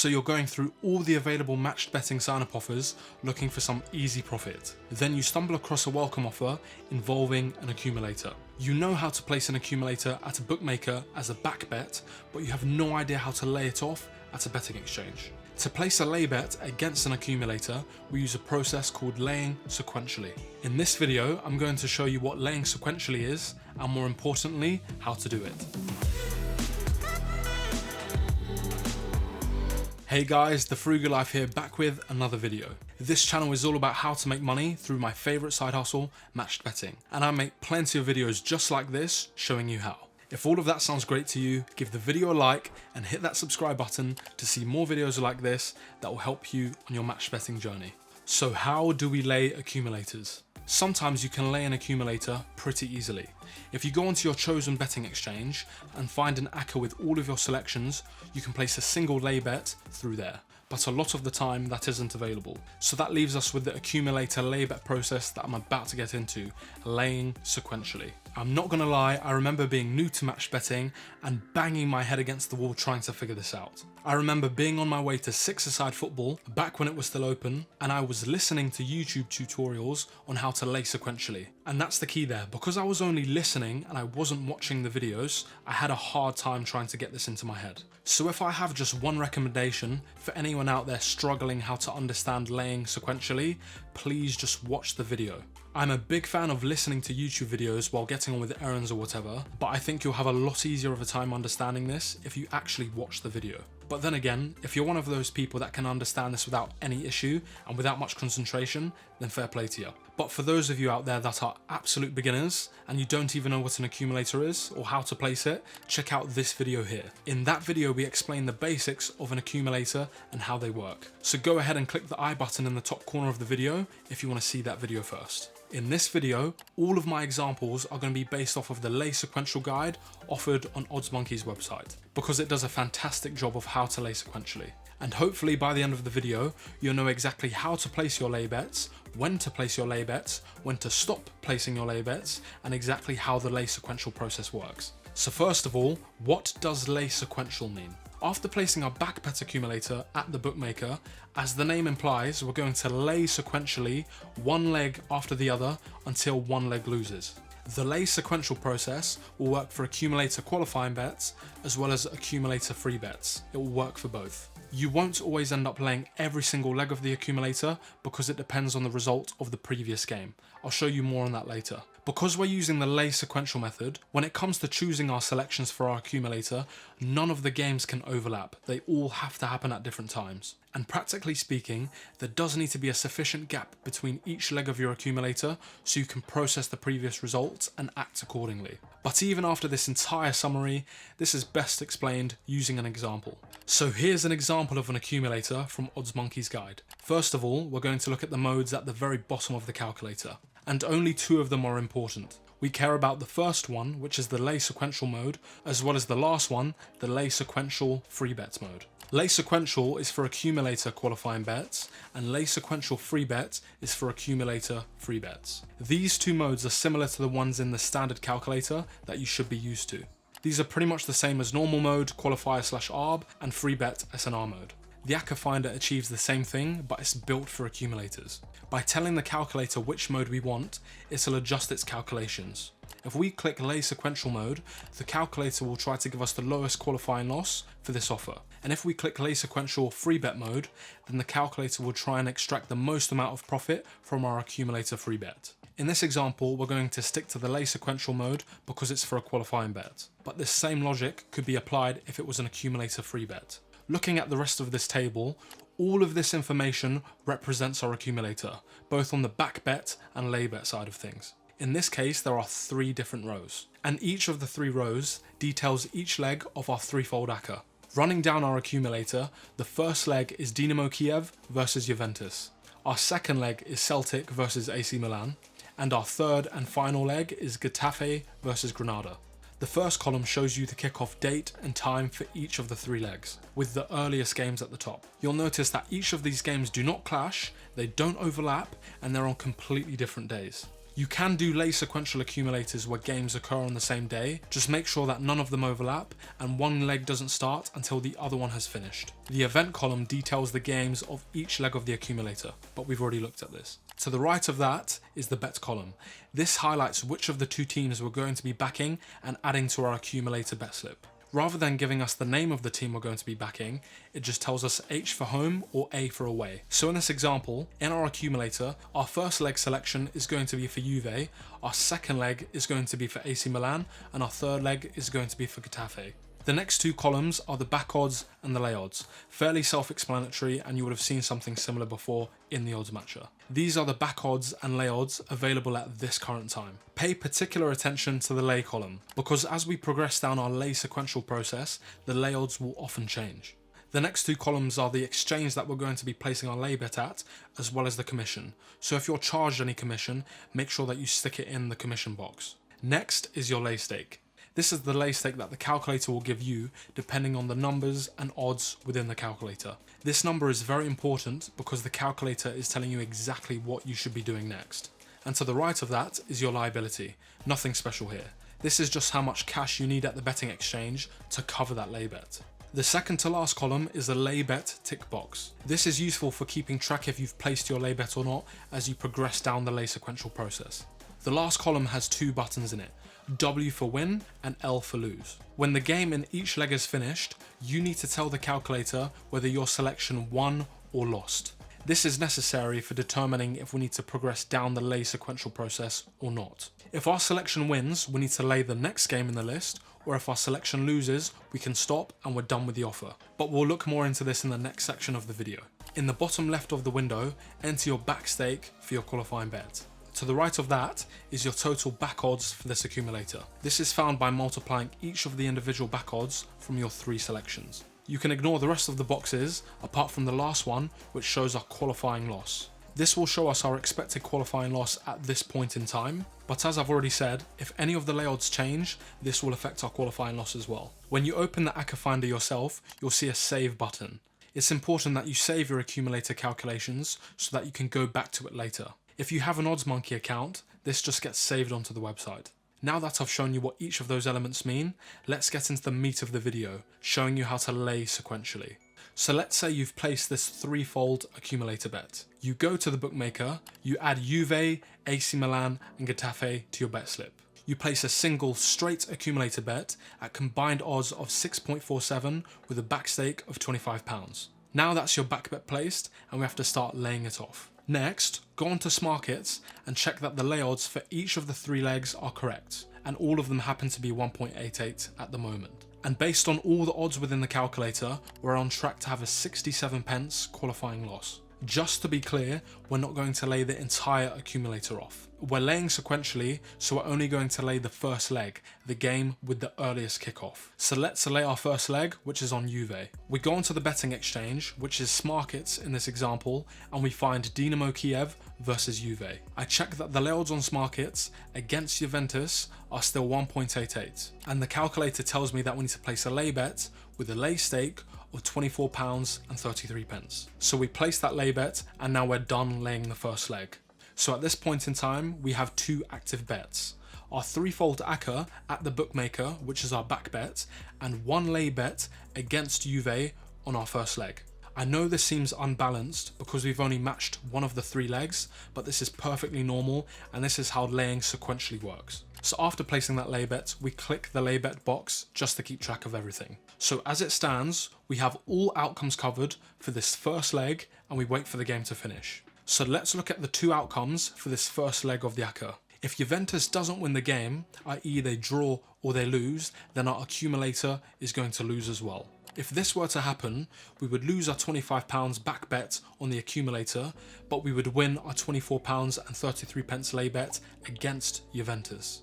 So you're going through all the available matched betting sign-up offers looking for some easy profit. Then you stumble across a welcome offer involving an accumulator. You know how to place an accumulator at a bookmaker as a back bet, but you have no idea how to lay it off at a betting exchange. To place a lay bet against an accumulator, we use a process called laying sequentially. In this video, I'm going to show you what laying sequentially is, and more importantly, how to do it. Hey guys, The Frugal Life here, back with another video. This channel is all about how to make money through my favourite side hustle, matched betting. And I make plenty of videos just like this, showing you how. If all of that sounds great to you, give the video a like and hit that subscribe button to see more videos like this that will help you on your match betting journey. So how do we lay accumulators? Sometimes you can lay an accumulator pretty easily. If you go onto your chosen betting exchange and find an ACCA with all of your selections, you can place a single lay bet through there. But a lot of the time that isn't available. So that leaves us with the accumulator lay bet process that I'm about to get into, laying sequentially. I'm not gonna lie, I remember being new to match betting and banging my head against the wall trying to figure this out. I remember being on my way to six-a-side football, back when it was still open, and I was listening to YouTube tutorials on how to lay sequentially. And that's the key there, because I was only listening and I wasn't watching the videos, I had a hard time trying to get this into my head. So if I have just one recommendation for anyone out there struggling how to understand laying sequentially, please just watch the video. I'm a big fan of listening to YouTube videos while getting on with errands or whatever, but I think you'll have a lot easier of a time understanding this if you actually watch the video. But then again, if you're one of those people that can understand this without any issue and without much concentration, then fair play to you. But for those of you out there that are absolute beginners and you don't even know what an accumulator is or how to place it, check out this video here. In that video, we explain the basics of an accumulator and how they work. So go ahead and click the I button in the top corner of the video if you want to see that video first. In this video, all of my examples are going to be based off of the lay sequential guide offered on OddsMonkey's website, because it does a fantastic job of how to lay sequentially. And hopefully by the end of the video, you'll know exactly how to place your lay bets, when to place your lay bets, when to stop placing your lay bets, and exactly how the lay sequential process works. So first of all, what does lay sequential mean? After placing our back bet accumulator at the bookmaker, as the name implies, we're going to lay sequentially one leg after the other until one leg loses. The lay sequential process will work for accumulator qualifying bets as well as accumulator free bets. It will work for both. You won't always end up laying every single leg of the accumulator because it depends on the result of the previous game. I'll show you more on that later. Because we're using the lay sequential method, when it comes to choosing our selections for our accumulator, none of the games can overlap. They all have to happen at different times. And practically speaking, there does need to be a sufficient gap between each leg of your accumulator so you can process the previous results and act accordingly. But even after this entire summary, this is best explained using an example. So here's an example of an accumulator from OddsMonkey's guide. First of all, we're going to look at the modes at the very bottom of the calculator. And only two of them are important. We care about the first one, which is the lay sequential mode, as well as the last one, the lay sequential free bets mode. Lay sequential is for accumulator qualifying bets, and lay sequential free bet is for accumulator free bets. These two modes are similar to the ones in the standard calculator that you should be used to. These are pretty much the same as normal mode, qualifier/ARB, and free bet SNR mode. The ACCA Finder achieves the same thing, but it's built for accumulators. By telling the calculator which mode we want, it'll adjust its calculations. If we click lay sequential mode, the calculator will try to give us the lowest qualifying loss for this offer. And if we click lay sequential free bet mode, then the calculator will try and extract the most amount of profit from our accumulator free bet. In this example, we're going to stick to the lay sequential mode because it's for a qualifying bet. But this same logic could be applied if it was an accumulator free bet. Looking at the rest of this table, all of this information represents our accumulator, both on the back bet and lay bet side of things. In this case, there are 3 different rows, and each of the 3 rows details each leg of our threefold ACCA. Running down our accumulator, the first leg is Dynamo Kiev versus Juventus. Our second leg is Celtic versus AC Milan, and our third and final leg is Getafe versus Granada. The first column shows you the kickoff date and time for each of the 3 legs, with the earliest games at the top. You'll notice that each of these games do not clash, they don't overlap, and they're on completely different days. You can do lay sequential accumulators where games occur on the same day, just make sure that none of them overlap and one leg doesn't start until the other one has finished. The event column details the games of each leg of the accumulator, but we've already looked at this. To the right of that is the bet column. This highlights which of the two teams we're going to be backing and adding to our accumulator bet slip. Rather than giving us the name of the team we're going to be backing, it just tells us H for home or A for away. So in this example, in our accumulator, our first leg selection is going to be for Juve, our second leg is going to be for AC Milan, and our third leg is going to be for Getafe. The next two columns are the back odds and the lay odds. Fairly self-explanatory, and you would have seen something similar before in the odds matcher. These are the back odds and lay odds available at this current time. Pay particular attention to the lay column, because as we progress down our lay sequential process, the lay odds will often change. The next two columns are the exchange that we're going to be placing our lay bet at, as well as the commission. So if you're charged any commission, make sure that you stick it in the commission box. Next is your lay stake. This is the lay stake that the calculator will give you depending on the numbers and odds within the calculator. This number is very important because the calculator is telling you exactly what you should be doing next. And to the right of that is your liability. Nothing special here. This is just how much cash you need at the betting exchange to cover that lay bet. The second to last column is the lay bet tick box. This is useful for keeping track if you've placed your lay bet or not as you progress down the lay sequential process. The last column has two buttons in it. W for win and L for lose. When the game in each leg is finished, you need to tell the calculator whether your selection won or lost. This is necessary for determining if we need to progress down the lay sequential process or not. If our selection wins, we need to lay the next game in the list, or if our selection loses, we can stop and we're done with the offer. But we'll look more into this in the next section of the video. In the bottom left of the window, enter your back stake for your qualifying bet. To the right of that is your total back odds for this accumulator. This is found by multiplying each of the individual back odds from your three selections. You can ignore the rest of the boxes apart from the last one, which shows our qualifying loss. This will show us our expected qualifying loss at this point in time, but as I've already said, if any of the lay odds change, this will affect our qualifying loss as well. When you open the ACCA Finder yourself, you'll see a save button. It's important that you save your accumulator calculations so that you can go back to it later. If you have an OddsMonkey account, this just gets saved onto the website. Now that I've shown you what each of those elements mean, let's get into the meat of the video, showing you how to lay sequentially. So let's say you've placed this threefold accumulator bet. You go to the bookmaker, you add Juve, AC Milan and Getafe to your bet slip. You place a single straight accumulator bet at combined odds of 6.47 with a back stake of £25. Now that's your back bet placed and we have to start laying it off. Next, go on to Smarkets and check that the lay odds for each of the three legs are correct, and all of them happen to be 1.88 at the moment. And based on all the odds within the calculator, we're on track to have a 67 pence qualifying loss. Just to be clear, we're not going to lay the entire accumulator off. We're laying sequentially, so we're only going to lay the first leg, the game with the earliest kickoff. So let's lay our first leg, which is on Juve. We go onto the betting exchange, which is Smarkets in this example, and we find Dynamo Kiev versus Juve. I check that the lay odds on Smarkets against Juventus are still 1.88, and the calculator tells me that we need to place a lay bet with a lay stake of £24.33. So we place that lay bet and now we're done laying the first leg. So at this point in time, we have two active bets. Our threefold ACCA at the bookmaker, which is our back bet, and one lay bet against Juve on our first leg. I know this seems unbalanced because we've only matched one of the three legs, but this is perfectly normal and this is how laying sequentially works. So after placing that lay bet, we click the lay bet box just to keep track of everything. So as it stands, we have all outcomes covered for this first leg and we wait for the game to finish. So let's look at the two outcomes for this first leg of the ACCA. If Juventus doesn't win the game, i.e. they draw or they lose, then our accumulator is going to lose as well. If this were to happen, we would lose our £25 back bet on the accumulator, but we would win our £24.33 lay bet against Juventus.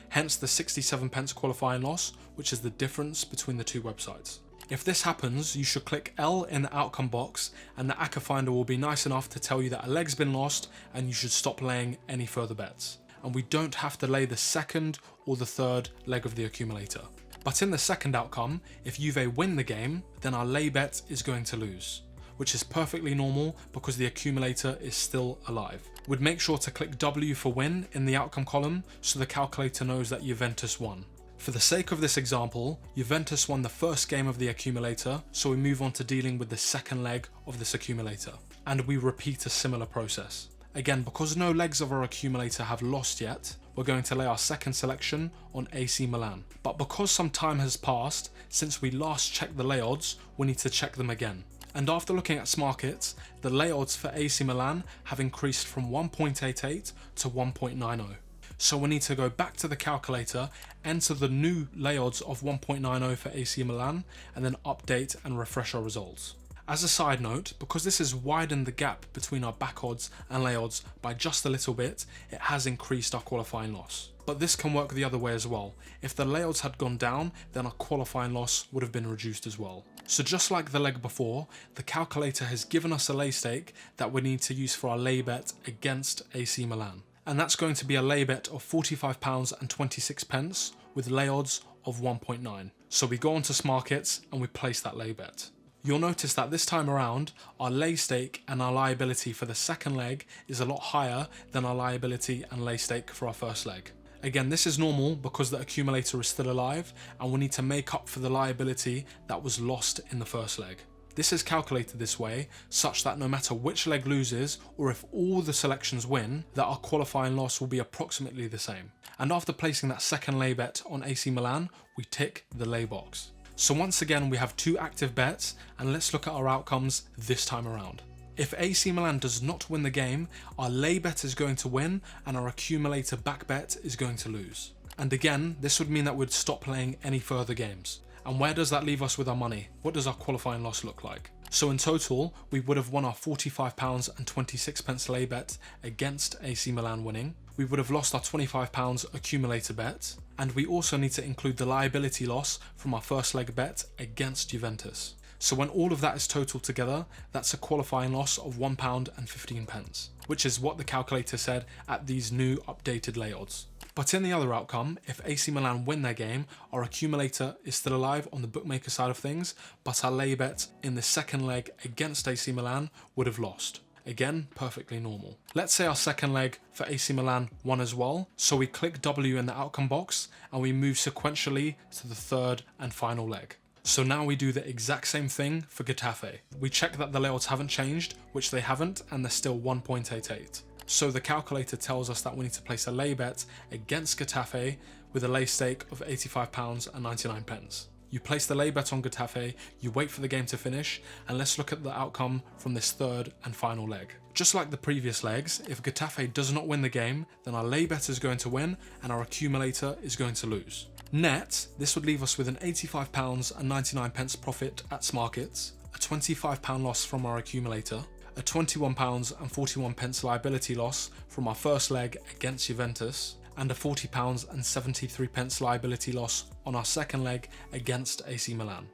Hence the 67 pence qualifying loss, which is the difference between the two websites. If this happens, you should click L in the outcome box and the ACCA Finder will be nice enough to tell you that a leg's been lost and you should stop laying any further bets. And we don't have to lay the second or the third leg of the accumulator. But in the second outcome, if Juve win the game, then our lay bet is going to lose. which is perfectly normal because the accumulator is still alive. We'd make sure to click W for win in the outcome column so the calculator knows that Juventus won. For the sake of this example, Juventus won the first game of the accumulator, so we move on to dealing with the second leg of this accumulator. And we repeat a similar process. Again, because no legs of our accumulator have lost yet, we're going to lay our second selection on AC Milan. But because some time has passed since we last checked the lay odds, we need to check them again. And after looking at Smarkets, the lay odds for AC Milan have increased from 1.88 to 1.90. So we need to go back to the calculator, enter the new lay odds of 1.90 for AC Milan, and then update and refresh our results. As a side note, because this has widened the gap between our back odds and lay odds by just a little bit, it has increased our qualifying loss. But this can work the other way as well. If the lay odds had gone down, then our qualifying loss would have been reduced as well. So just like the leg before, the calculator has given us a lay stake that we need to use for our lay bet against AC Milan. And that's going to be a lay bet of £45.26 with lay odds of 1.9. So we go on to Smarkets and we place that lay bet. You'll notice that this time around, our lay stake and our liability for the second leg is a lot higher than our liability and lay stake for our first leg. Again, this is normal because the accumulator is still alive and we need to make up for the liability that was lost in the first leg. This is calculated this way such that no matter which leg loses or if all the selections win, that our qualifying loss will be approximately the same. And after placing that second lay bet on AC Milan, we tick the lay box. So once again we have two active bets, and let's look at our outcomes this time around. If AC Milan does not win the game, our lay bet is going to win and our accumulator back bet is going to lose. And again, this would mean that we'd stop playing any further games. And where does that leave us with our money? What does our qualifying loss look like? So in total, we would have won our £45.26 lay bet against AC Milan winning. We would have lost our £25 accumulator bet. And we also need to include the liability loss from our first leg bet against Juventus. So when all of that is totaled together, that's a qualifying loss of £1.15, which is what the calculator said at these new updated lay odds. But in the other outcome, if AC Milan win their game, our accumulator is still alive on the bookmaker side of things, but our lay bet in the second leg against AC Milan would have lost. Again, perfectly normal. Let's say our second leg for AC Milan won as well, so we click W in the outcome box and we move sequentially to the third and final leg. So now we do the exact same thing for Getafe. We check that the lay odds haven't changed, which they haven't, and they're still 1.88. So the calculator tells us that we need to place a lay bet against Getafe with a lay stake of £85.99. You place the lay bet on Getafe, you wait for the game to finish, and let's look at the outcome from this third and final leg. Just like the previous legs, if Getafe does not win the game, then our lay bet is going to win and our accumulator is going to lose. Net, this would leave us with an £85.99 profit at Smarkets, a £25 loss from our accumulator, a £21.41 liability loss from our first leg against Juventus, and a £40.73 liability loss on our second leg against AC Milan.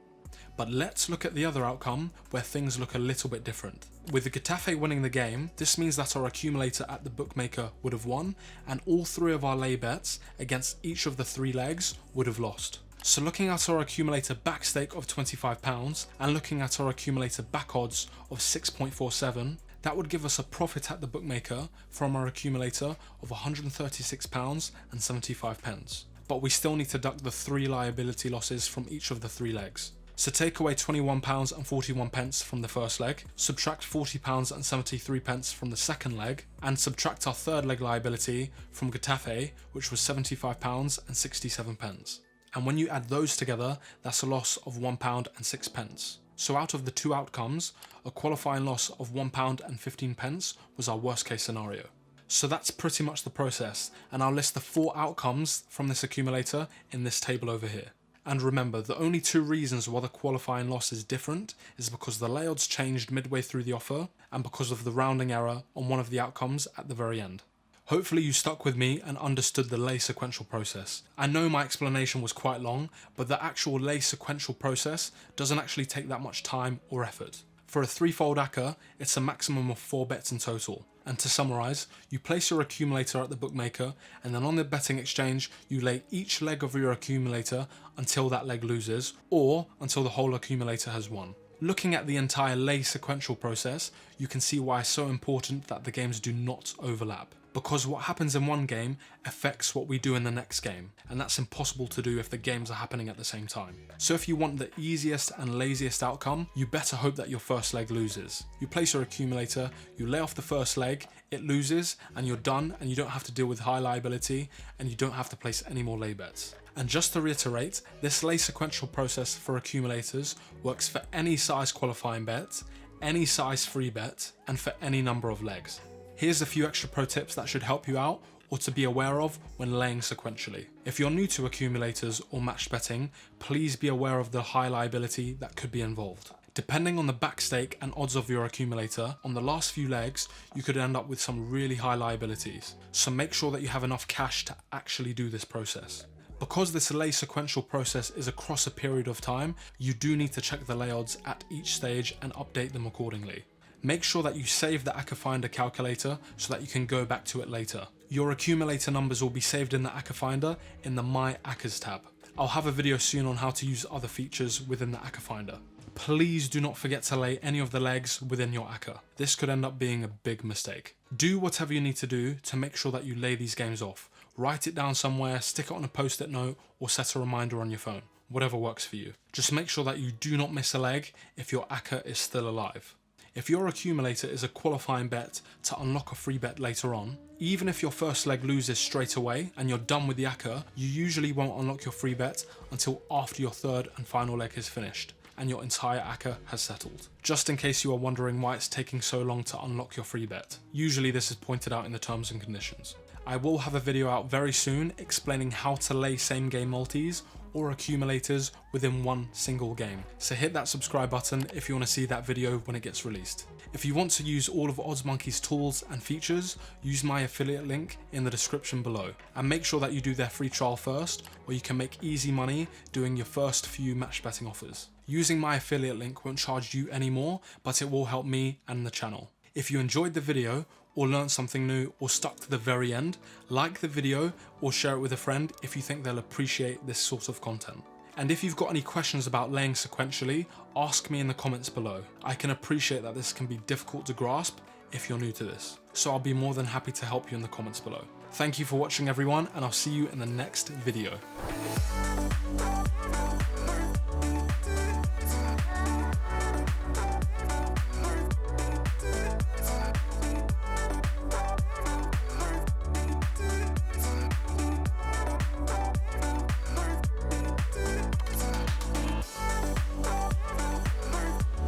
But let's look at the other outcome where things look a little bit different. With the Getafe winning the game, this means that our accumulator at the bookmaker would have won, and all three of our lay bets against each of the three legs would have lost. So looking at our accumulator back stake of £25 and looking at our accumulator back odds of 6.47, that would give us a profit at the bookmaker from our accumulator of £136.75. But we still need to deduct the three liability losses from each of the three legs. So take away £21.41 from the first leg, subtract £40.73 from the second leg, and subtract our third leg liability from Getafe, which was £75.67. And when you add those together, that's a loss of £1.06. So out of the two outcomes, a qualifying loss of £1.15 was our worst case scenario. So that's pretty much the process, and I'll list the four outcomes from this accumulator in this table over here. And remember, the only two reasons why the qualifying loss is different is because the lay odds changed midway through the offer and because of the rounding error on one of the outcomes at the very end. Hopefully you stuck with me and understood the lay sequential process. I know my explanation was quite long, but the actual lay sequential process doesn't actually take that much time or effort. For a threefold ACCA, it's a maximum of 4 bets in total. And to summarise, you place your accumulator at the bookmaker, and then on the betting exchange, you lay each leg of your accumulator until that leg loses, or until the whole accumulator has won. Looking at the entire lay sequential process, you can see why it's so important that the games do not overlap. Because what happens in one game affects what we do in the next game, and that's impossible to do if the games are happening at the same time. So if you want the easiest and laziest outcome, you better hope that your first leg loses. You place your accumulator, you lay off the first leg, it loses, and you're done, and you don't have to deal with high liability, and you don't have to place any more lay bets. And just to reiterate, this lay sequential process for accumulators works for any size qualifying bet, any size free bet, and for any number of legs. Here's a few extra pro tips that should help you out or to be aware of when laying sequentially. If you're new to accumulators or matched betting, please be aware of the high liability that could be involved. Depending on the back stake and odds of your accumulator, on the last few legs, you could end up with some really high liabilities. So make sure that you have enough cash to actually do this process. Because this lay sequential process is across a period of time, you do need to check the lay odds at each stage and update them accordingly. Make sure that you save the AccaFinder calculator so that you can go back to it later. Your accumulator numbers will be saved in the AccaFinder in the My Accas tab. I'll have a video soon on how to use other features within the AccaFinder. Please do not forget to lay any of the legs within your Acca. This could end up being a big mistake. Do whatever you need to do to make sure that you lay these games off. Write it down somewhere, stick it on a post-it note, or set a reminder on your phone. Whatever works for you. Just make sure that you do not miss a leg if your Acca is still alive. If your accumulator is a qualifying bet to unlock a free bet later on, even if your first leg loses straight away and you're done with the Acca, you usually won't unlock your free bet until after your third and final leg is finished and your entire Acca has settled. Just in case you are wondering why it's taking so long to unlock your free bet, usually this is pointed out in the terms and conditions. I will have a video out very soon explaining how to lay same game multis or accumulators within one single game. So hit that subscribe button if you want to see that video when it gets released. If you want to use all of OddsMonkey's tools and features, use my affiliate link in the description below. And make sure that you do their free trial first, where you can make easy money doing your first few match betting offers. Using my affiliate link won't charge you any more, but it will help me and the channel. If you enjoyed the video, or learned something new, or stuck to the very end, like the video or share it with a friend if you think they'll appreciate this sort of content. And if you've got any questions about laying sequentially, ask me in the comments below. I can appreciate that this can be difficult to grasp if you're new to this, so I'll be more than happy to help you in the comments below. Thank you for watching everyone, and I'll see you in the next video.